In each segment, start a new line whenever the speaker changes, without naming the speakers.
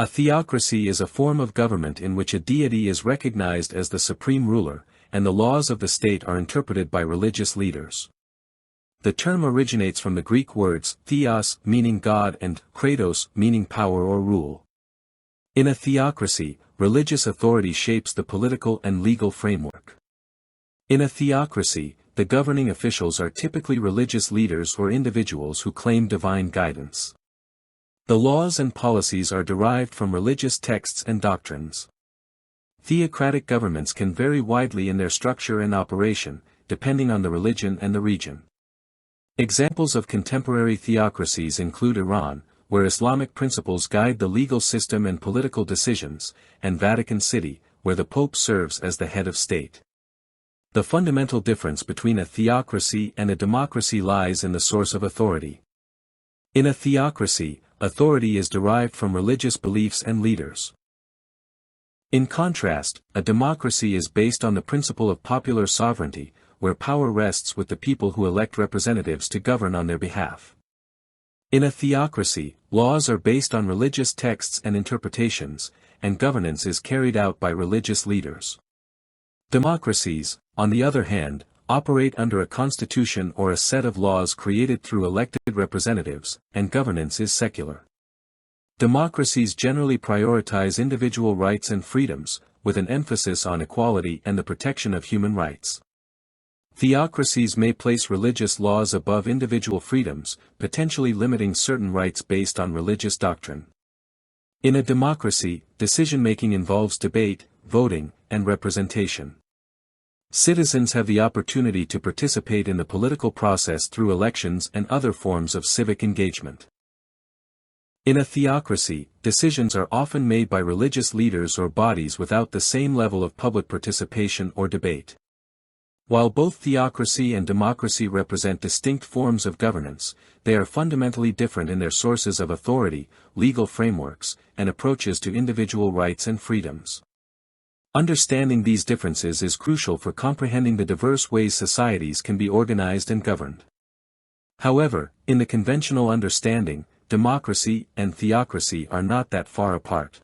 A theocracy is a form of government in which a deity is recognized as the supreme ruler, and the laws of the state are interpreted by religious leaders. The term originates from the Greek words theos, meaning God, and kratos, meaning power or rule. In a theocracy, religious authority shapes the political and legal framework. In a theocracy, the governing officials are typically religious leaders or individuals who claim divine guidance. The laws and policies are derived from religious texts and doctrines. Theocratic governments can vary widely in their structure and operation, depending on the religion and the region. Examples of contemporary theocracies include Iran, where Islamic principles guide the legal system and political decisions, and Vatican City, where the Pope serves as the head of state. The fundamental difference between a theocracy and a democracy lies in the source of authority. In a theocracy, authority is derived from religious beliefs and leaders. In contrast, a democracy is based on the principle of popular sovereignty, where power rests with the people who elect representatives to govern on their behalf. In a theocracy, laws are based on religious texts and interpretations, and governance is carried out by religious leaders. Democracies, on the other hand, operate under a constitution or a set of laws created through elected representatives, and governance is secular. Democracies generally prioritize individual rights and freedoms, with an emphasis on equality and the protection of human rights. Theocracies may place religious laws above individual freedoms, potentially limiting certain rights based on religious doctrine. In a democracy, decision-making involves debate, voting, and representation. Citizens have the opportunity to participate in the political process through elections and other forms of civic engagement. In a theocracy, decisions are often made by religious leaders or bodies without the same level of public participation or debate. While both theocracy and democracy represent distinct forms of governance, they are fundamentally different in their sources of authority, legal frameworks, and approaches to individual rights and freedoms. Understanding these differences is crucial for comprehending the diverse ways societies can be organized and governed. However, in the conventional understanding, democracy and theocracy are not that far apart.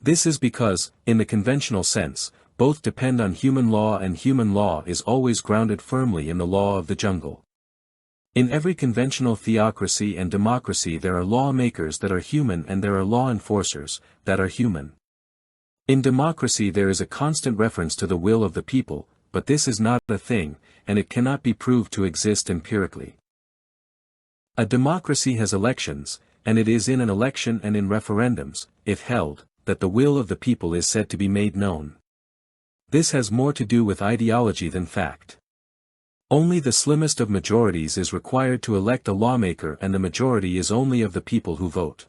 This is because, in the conventional sense, both depend on human law, and human law is always grounded firmly in the law of the jungle. In every conventional theocracy and democracy there are lawmakers that are human and there are law enforcers that are human. In democracy there is a constant reference to the will of the people, but this is not a thing, and it cannot be proved to exist empirically. A democracy has elections, and it is in an election and in referendums, if held, that the will of the people is said to be made known. This has more to do with ideology than fact. Only the slimmest of majorities is required to elect a lawmaker, and the majority is only of the people who vote.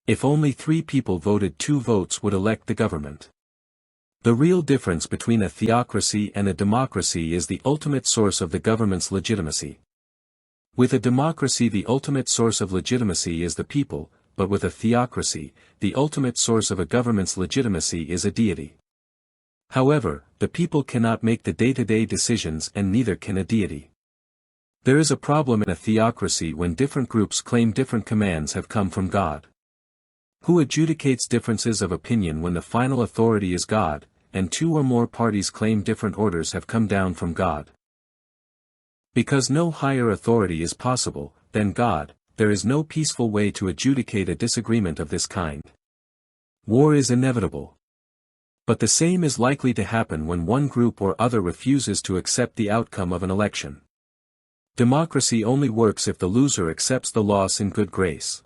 If only 3 people voted, 2 votes would elect the government. The real difference between a theocracy and a democracy is the ultimate source of the government's legitimacy. With a democracy the ultimate source of legitimacy is the people, but with a theocracy, the ultimate source of a government's legitimacy is a deity. However, the people cannot make the day-to-day decisions, and neither can a deity. There is a problem in a theocracy when different groups claim different commands have come from God. Who adjudicates differences of opinion when the final authority is God, and 2 or more parties claim different orders have come down from God? Because no higher authority is possible than God, there is no peaceful way to adjudicate a disagreement of this kind. War is inevitable. But the same is likely to happen when one group or other refuses to accept the outcome of an election. Democracy only works if the loser accepts the loss in good grace.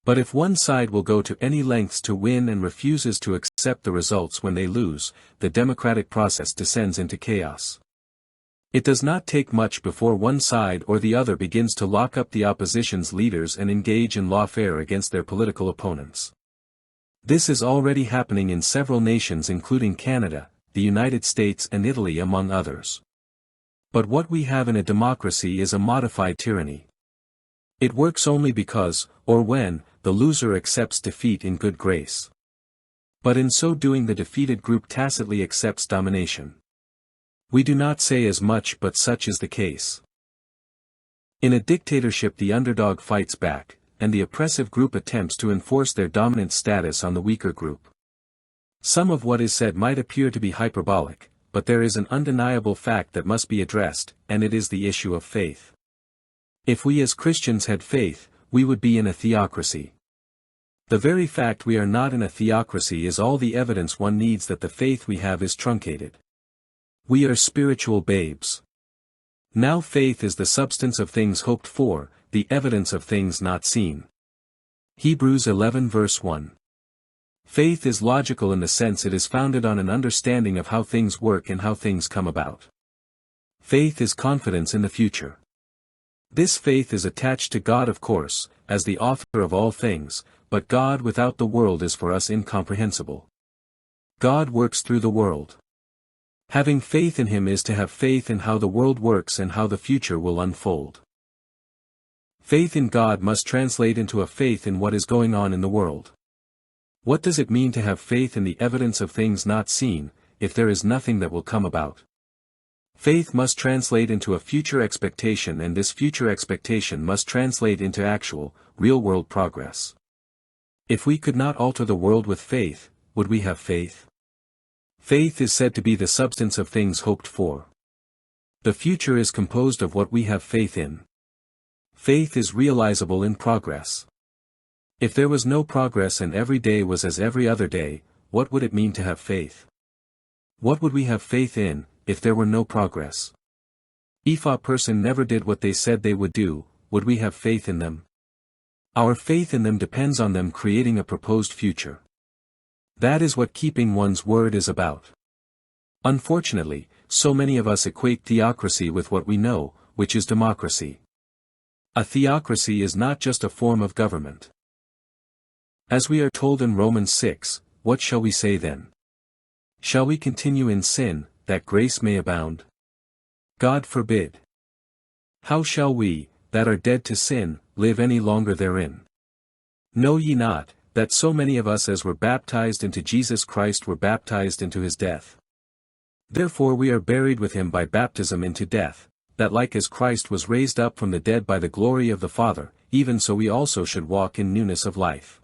But if one side will go to any lengths to win and refuses to accept the results when they lose, the democratic process descends into chaos. It does not take much before one side or the other begins to lock up the opposition's leaders and engage in lawfare against their political opponents. This is already happening in several nations including Canada, the United States and Italy among others. But what we have in a democracy is a modified tyranny. It works only because, or when, the loser accepts defeat in good grace. But in so doing the defeated group tacitly accepts domination. We do not say as much, but such is the case. In a dictatorship the underdog fights back, and the oppressive group attempts to enforce their dominant status on the weaker group. Some of what is said might appear to be hyperbolic, but there is an undeniable fact that must be addressed, and it is the issue of faith. If we as Christians had faith, we would be in a theocracy. The very fact we are not in a theocracy is all the evidence one needs that the faith we have is truncated. We are spiritual babes. Now faith is the substance of things hoped for, the evidence of things not seen. Hebrews 11 verse 1. Faith is logical in the sense it is founded on an understanding of how things work and how things come about. Faith is confidence in the future. This faith is attached to God, of course, as the author of all things, but God without the world is for us incomprehensible. God works through the world. Having faith in Him is to have faith in how the world works and how the future will unfold. Faith in God must translate into a faith in what is going on in the world. What does it mean to have faith in the evidence of things not seen, if there is nothing that will come about? Faith must translate into a future expectation, and this future expectation must translate into actual, real-world progress. If we could not alter the world with faith, would we have faith? Faith is said to be the substance of things hoped for. The future is composed of what we have faith in. Faith is realizable in progress. If there was no progress and every day was as every other day, what would it mean to have faith? What would we have faith in, if there were no progress? If a person never did what they said they would do, would we have faith in them? Our faith in them depends on them creating a proposed future. That is what keeping one's word is about. Unfortunately, so many of us equate theocracy with what we know, which is democracy. A theocracy is not just a form of government. As we are told in Romans 6, what shall we say then? Shall we continue in sin, that grace may abound? God forbid. How shall we, that are dead to sin, live any longer therein? Know ye not, that so many of us as were baptized into Jesus Christ were baptized into His death? Therefore we are buried with Him by baptism into death, that like as Christ was raised up from the dead by the glory of the Father, even so we also should walk in newness of life.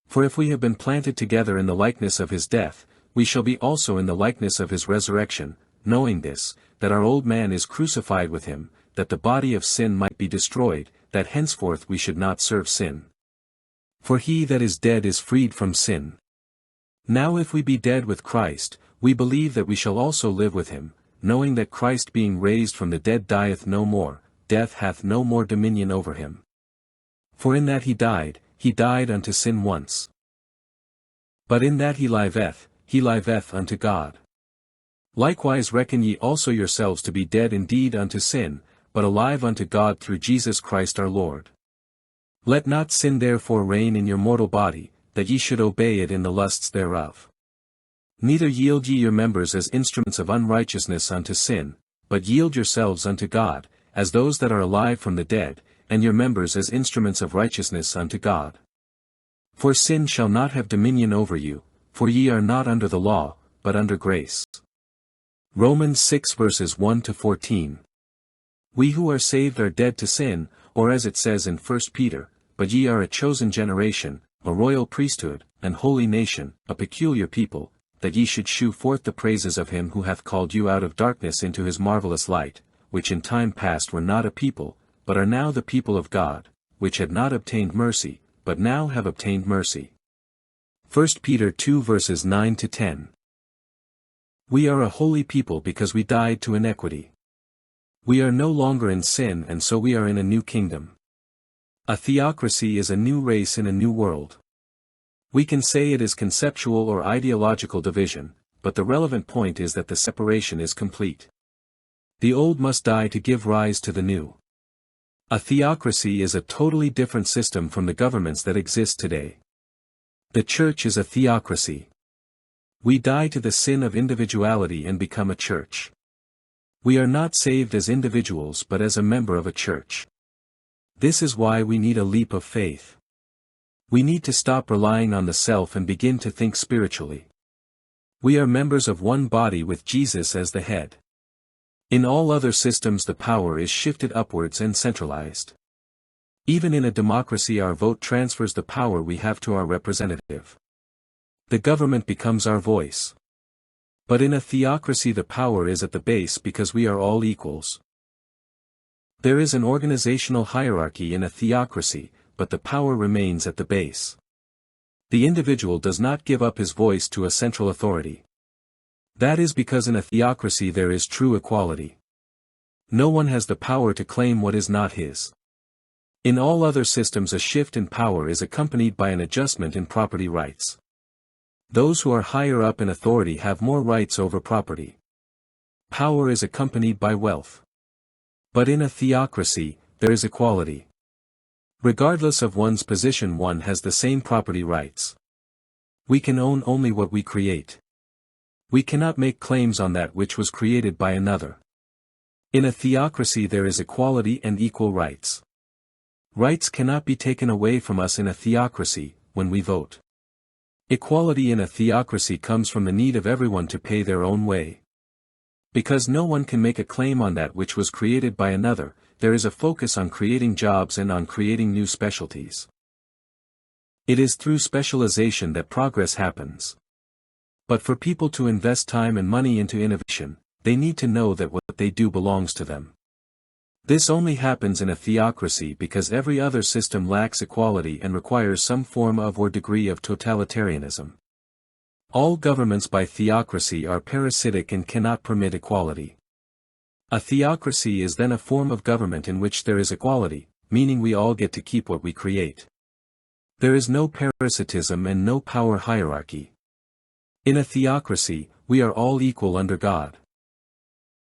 For if we have been planted together in the likeness of His death, we shall be also in the likeness of His resurrection, knowing this, that our old man is crucified with Him, that the body of sin might be destroyed, that henceforth we should not serve sin. For he that is dead is freed from sin. Now if we be dead with Christ, we believe that we shall also live with Him, knowing that Christ being raised from the dead dieth no more, death hath no more dominion over Him. For in that He died unto sin once. But in that He liveth unto God. Likewise reckon ye also yourselves to be dead indeed unto sin, but alive unto God through Jesus Christ our Lord. Let not sin therefore reign in your mortal body, that ye should obey it in the lusts thereof. Neither yield ye your members as instruments of unrighteousness unto sin, but yield yourselves unto God, as those that are alive from the dead, and your members as instruments of righteousness unto God. For sin shall not have dominion over you, for ye are not under the law, but under grace. Romans 6 verses 1 to 14. We who are saved are dead to sin, or as it says in 1 Peter, but ye are a chosen generation, a royal priesthood, an holy nation, a peculiar people, that ye should shew forth the praises of Him who hath called you out of darkness into His marvelous light, which in time past were not a people, but are now the people of God, which had not obtained mercy, but now have obtained mercy. 1 Peter 2 verses 9 to 10. We are a holy people because we died to iniquity. We are no longer in sin, and so we are in a new kingdom. A theocracy is a new race in a new world. We can say it is conceptual or ideological division, but the relevant point is that the separation is complete. The old must die to give rise to the new. A theocracy is a totally different system from the governments that exist today. The church is a theocracy. We die to the sin of individuality and become a church. We are not saved as individuals but as a member of a church. This is why we need a leap of faith. We need to stop relying on the self and begin to think spiritually. We are members of one body with Jesus as the head. In all other systems the power is shifted upwards and centralized. Even in a democracy, our vote transfers the power we have to our representative. The government becomes our voice. But in a theocracy, the power is at the base because we are all equals. There is an organizational hierarchy in a theocracy, but the power remains at the base. The individual does not give up his voice to a central authority. That is because in a theocracy there is true equality. No one has the power to claim what is not his. In all other systems, a shift in power is accompanied by an adjustment in property rights. Those who are higher up in authority have more rights over property. Power is accompanied by wealth. But in a theocracy, there is equality. Regardless of one's position, one has the same property rights. We can own only what we create. We cannot make claims on that which was created by another. In a theocracy there is equality and equal rights. Rights cannot be taken away from us in a theocracy, when we vote. Equality in a theocracy comes from the need of everyone to pay their own way. Because no one can make a claim on that which was created by another, there is a focus on creating jobs and on creating new specialties. It is through specialization that progress happens. But for people to invest time and money into innovation, they need to know that what they do belongs to them. This only happens in a theocracy because every other system lacks equality and requires some form of or degree of totalitarianism. All governments by theocracy are parasitic and cannot permit equality. A theocracy is then a form of government in which there is equality, meaning we all get to keep what we create. There is no parasitism and no power hierarchy. In a theocracy, we are all equal under God.